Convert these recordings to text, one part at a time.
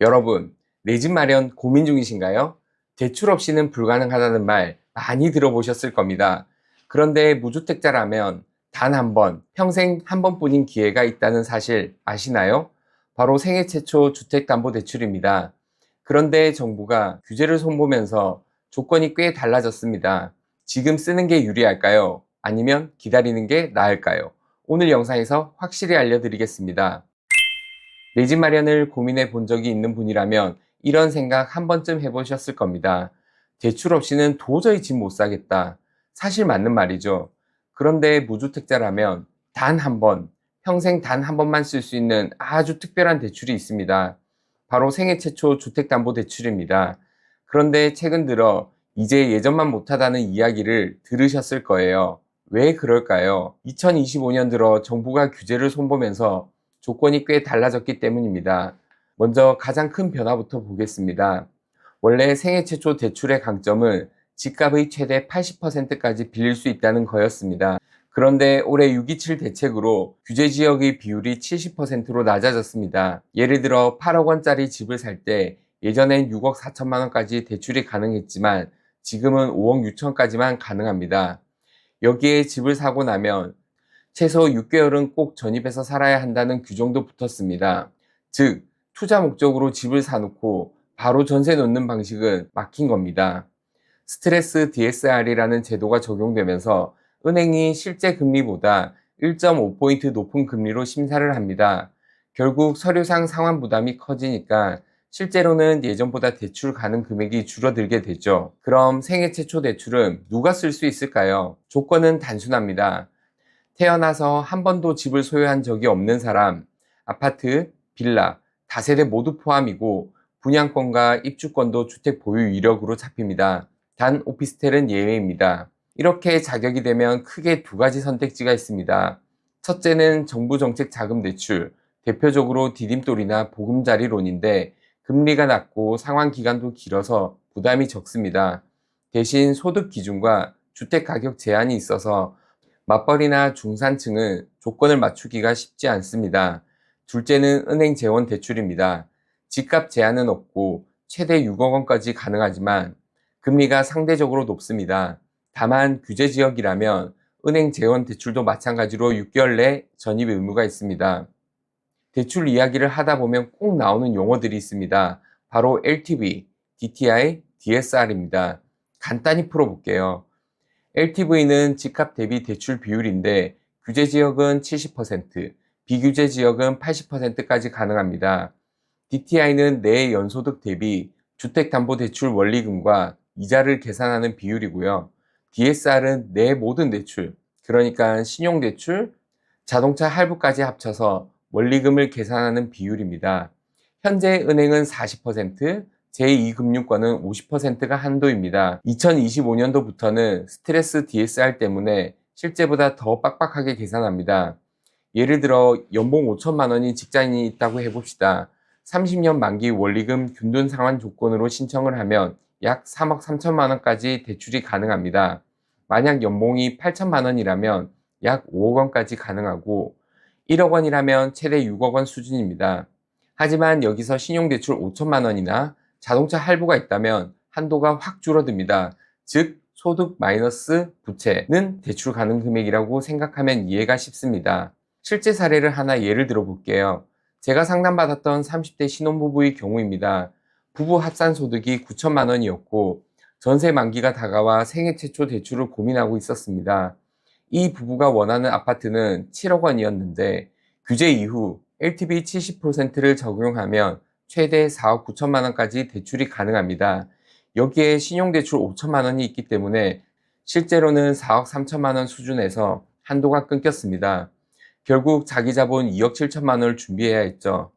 여러분, 내 집 마련 고민 중이신가요? 대출 없이는 불가능하다는 말 많이 들어보셨을 겁니다. 그런데 무주택자라면 단 한 번, 평생 한 번뿐인 기회가 있다는 사실 아시나요? 바로 생애 최초 주택담보대출입니다. 그런데 정부가 규제를 손보면서 조건이 꽤 달라졌습니다. 지금 쓰는 게 유리할까요? 아니면 기다리는 게 나을까요? 오늘 영상에서 확실히 알려드리겠습니다. 내 집 마련을 고민해 본 적이 있는 분이라면 이런 생각 한 번쯤 해보셨을 겁니다. 대출 없이는 도저히 집 못 사겠다. 사실 맞는 말이죠. 그런데 무주택자라면 단 한 번, 평생 단 한 번만 쓸 수 있는 아주 특별한 대출이 있습니다. 바로 생애 최초 주택담보대출입니다. 그런데 최근 들어 이제 예전만 못하다는 이야기를 들으셨을 거예요. 왜 그럴까요? 2025년 들어 정부가 규제를 손보면서 조건이 꽤 달라졌기 때문입니다. 먼저 가장 큰 변화부터 보겠습니다. 원래 생애 최초 대출의 강점은 집값의 최대 80%까지 빌릴 수 있다는 거였습니다. 그런데 올해 627 대책으로 규제 지역의 비율이 70%로 낮아졌습니다. 예를 들어 8억 원짜리 집을 살 때 예전엔 6억 4천만 원까지 대출이 가능했지만 지금은 5억 6천까지만 가능합니다. 여기에 집을 사고 나면 최소 6개월은 꼭 전입해서 살아야 한다는 규정도 붙었습니다. 즉, 투자 목적으로 집을 사놓고 바로 전세 놓는 방식은 막힌 겁니다. 스트레스 DSR이라는 제도가 적용되면서 은행이 실제 금리보다 1.5포인트 높은 금리로 심사를 합니다. 결국 서류상 상환 부담이 커지니까 실제로는 예전보다 대출 가능 금액이 줄어들게 되죠. 그럼 생애 최초 대출은 누가 쓸 수 있을까요? 조건은 단순합니다. 태어나서 한 번도 집을 소유한 적이 없는 사람, 아파트, 빌라, 다세대 모두 포함이고 분양권과 입주권도 주택 보유 이력으로 잡힙니다. 단 오피스텔은 예외입니다. 이렇게 자격이 되면 크게 두 가지 선택지가 있습니다. 첫째는 정부 정책 자금 대출, 대표적으로 디딤돌이나 보금자리론인데 금리가 낮고 상환 기간도 길어서 부담이 적습니다. 대신 소득 기준과 주택 가격 제한이 있어서 맞벌이나 중산층은 조건을 맞추기가 쉽지 않습니다. 둘째는 은행 재원 대출입니다. 집값 제한은 없고 최대 6억 원까지 가능하지만 금리가 상대적으로 높습니다. 다만 규제 지역이라면 은행 재원 대출도 마찬가지로 6개월 내 전입 의무가 있습니다. 대출 이야기를 하다 보면 꼭 나오는 용어들이 있습니다. 바로 LTV, DTI, DSR입니다. 간단히 풀어볼게요. LTV는 집값 대비 대출 비율인데 규제 지역은 70%, 비규제 지역은 80%까지 가능합니다. DTI는 내 연소득 대비 주택담보대출 원리금과 이자를 계산하는 비율이고요. DSR은 내 모든 대출, 그러니까 신용대출, 자동차 할부까지 합쳐서 원리금을 계산하는 비율입니다. 현재 은행은 40%, 제2금융권은 50%가 한도입니다. 2025년도부터는 스트레스 DSR 때문에 실제보다 더 빡빡하게 계산합니다. 예를 들어 연봉 5천만 원이 직장인이 있다고 해봅시다. 30년 만기 원리금 균등 상환 조건으로 신청을 하면 약 3억 3천만 원까지 대출이 가능합니다. 만약 연봉이 8천만 원이라면 약 5억 원까지 가능하고 1억 원이라면 최대 6억 원 수준입니다. 하지만 여기서 신용대출 5천만 원이나 자동차 할부가 있다면 한도가 확 줄어듭니다. 즉, 소득 마이너스 부채는 대출 가능 금액이라고 생각하면 이해가 쉽습니다. 실제 사례를 하나 예를 들어 볼게요. 제가 상담받았던 30대 신혼부부의 경우입니다. 부부 합산 소득이 9천만 원이었고 전세 만기가 다가와 생애 최초 대출을 고민하고 있었습니다. 이 부부가 원하는 아파트는 7억 원이었는데 규제 이후 LTV 70%를 적용하면 최대 4억 9천만 원까지 대출이 가능합니다. 여기에 신용대출 5천만 원이 있기 때문에 실제로는 4억 3천만 원 수준에서 한도가 끊겼습니다. 결국 자기 자본 2억 7천만 원을 준비해야 했죠.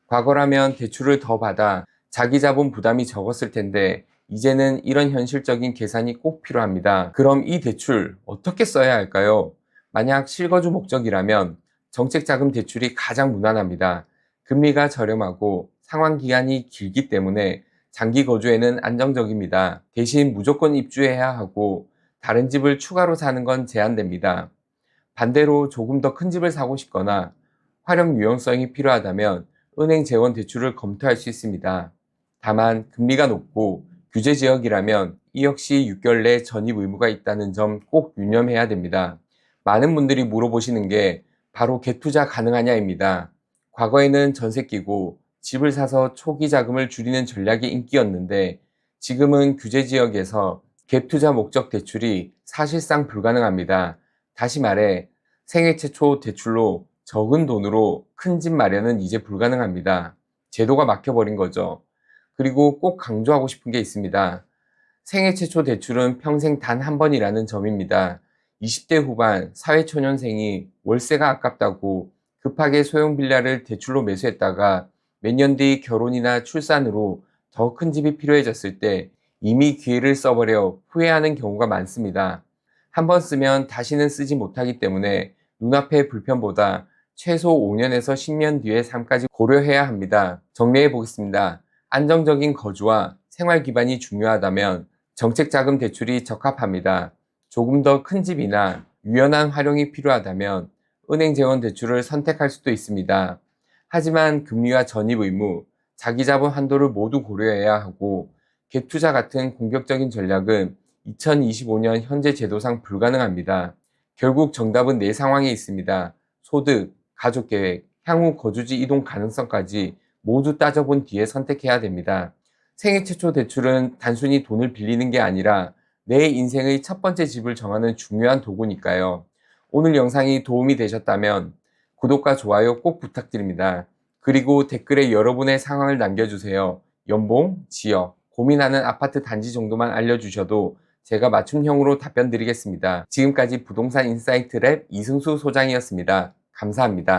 과거라면 대출을 더 받아 자기 자본 부담이 적었을 텐데 이제는 이런 현실적인 계산이 꼭 필요합니다. 그럼 이 대출 어떻게 써야 할까요? 만약 실거주 목적이라면 정책자금 대출이 가장 무난합니다. 금리가 저렴하고 상환 기간이 길기 때문에 장기 거주에는 안정적입니다. 대신 무조건 입주해야 하고 다른 집을 추가로 사는 건 제한됩니다. 반대로 조금 더 큰 집을 사고 싶거나 활용 유연성이 필요하다면 은행 재원 대출을 검토할 수 있습니다. 다만 금리가 높고 규제 지역이라면 이 역시 6개월 내 전입 의무가 있다는 점 꼭 유념해야 됩니다. 많은 분들이 물어보시는 게 바로 갭투자 가능하냐입니다. 과거에는 전세 끼고 집을 사서 초기 자금을 줄이는 전략이 인기였는데 지금은 규제 지역에서 갭투자 목적 대출이 사실상 불가능합니다. 다시 말해 생애 최초 대출로 적은 돈으로 큰 집 마련은 이제 불가능합니다. 제도가 막혀버린 거죠. 그리고 꼭 강조하고 싶은 게 있습니다. 생애 최초 대출은 평생 단 한 번이라는 점입니다. 20대 후반 사회초년생이 월세가 아깝다고 급하게 소형 빌라를 대출로 매수했다가 몇 년 뒤 결혼이나 출산으로 더 큰 집이 필요해졌을 때 이미 기회를 써버려 후회하는 경우가 많습니다. 한 번 쓰면 다시는 쓰지 못하기 때문에 눈앞의 불편보다 최소 5년에서 10년 뒤의 삶까지 고려해야 합니다. 정리해 보겠습니다. 안정적인 거주와 생활 기반이 중요하다면 정책자금 대출이 적합합니다. 조금 더 큰 집이나 유연한 활용이 필요하다면 은행 재원 대출을 선택할 수도 있습니다. 하지만 금리와 전입 의무, 자기 자본 한도를 모두 고려해야 하고 갭투자 같은 공격적인 전략은 2025년 현재 제도상 불가능합니다. 결국 정답은 내 상황에 있습니다. 소득, 가족 계획, 향후 거주지 이동 가능성까지 모두 따져본 뒤에 선택해야 됩니다. 생애 최초 대출은 단순히 돈을 빌리는 게 아니라 내 인생의 첫 번째 집을 정하는 중요한 도구니까요. 오늘 영상이 도움이 되셨다면 구독과 좋아요 꼭 부탁드립니다. 그리고 댓글에 여러분의 상황을 남겨주세요. 연봉, 지역, 고민하는 아파트 단지 정도만 알려주셔도 제가 맞춤형으로 답변 드리겠습니다. 지금까지 부동산 인사이트 랩 이승수 소장이었습니다. 감사합니다.